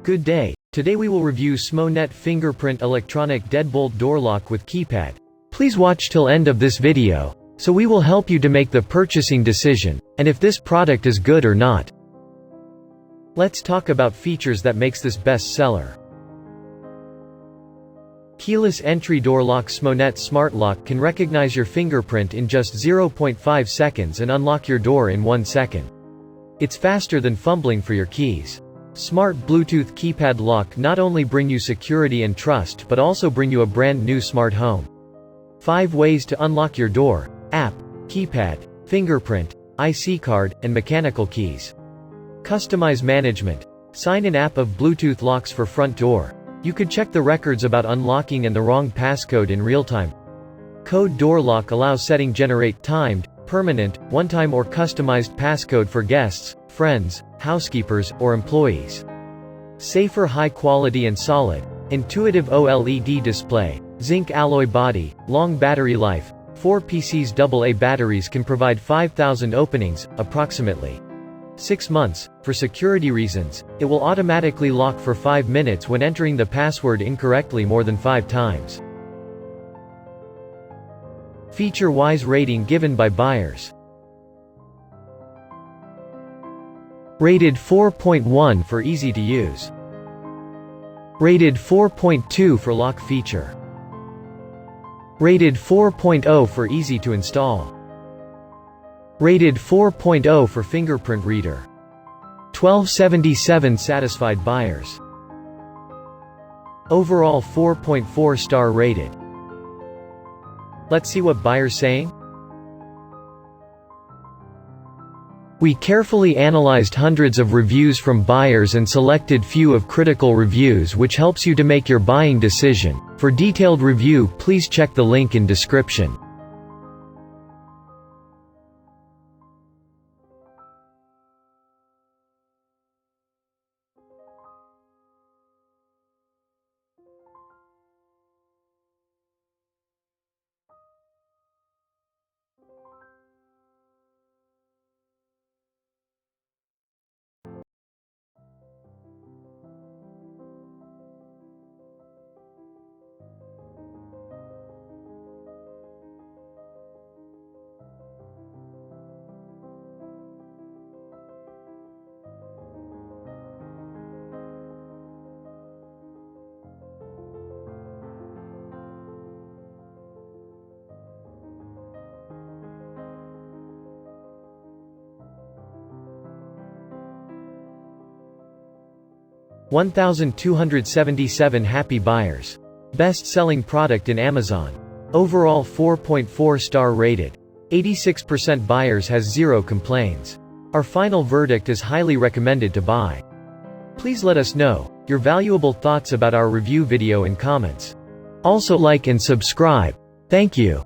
Good day. Today we will review Smonet Fingerprint electronic deadbolt door lock with keypad. Please watch till end of this video, so we will help you to make the purchasing decision, and if this product is good or not. Let's talk about features that makes this best seller. Keyless entry door lock. Smonet Smart Lock can recognize your fingerprint in just 0.5 seconds and unlock your door in 1 second. It's faster than fumbling for your keys. Smart Bluetooth keypad lock not only bring you security and trust but also bring you a brand new smart home. 5 ways to unlock your door: app, keypad, fingerprint, IC card, and mechanical keys. Customize management. Sign-in app of Bluetooth locks for front door. You could check the records about unlocking and the wrong passcode in real time. Code door lock allows setting generate timed, permanent, one-time or customized passcode for guests, friends, housekeepers, or employees. Safer, high quality and solid. Intuitive OLED display. Zinc alloy body, long battery life. 4 PC's AA batteries can provide 5,000 openings, approximately 6 months. For security reasons, it will automatically lock for 5 minutes when entering the password incorrectly more than 5 times. Feature-wise rating given by buyers. Rated 4.1 for easy to use. Rated 4.2 for lock feature. Rated 4.0 for easy to install. Rated 4.0 for fingerprint reader. 1277 satisfied buyers. Overall 4.4 star rated. Let's see what buyers saying. We carefully analyzed hundreds of reviews from buyers and selected few of critical reviews, which helps you to make your buying decision. For detailed review, please check the link in description. (1,277 happy buyers). Best-selling product in Amazon. Overall 4.4 star rated. 86% buyers has 0 complaints. Our final verdict is highly recommended to buy. Please let us know your valuable thoughts about our review video in comments. Also like and subscribe. Thank you.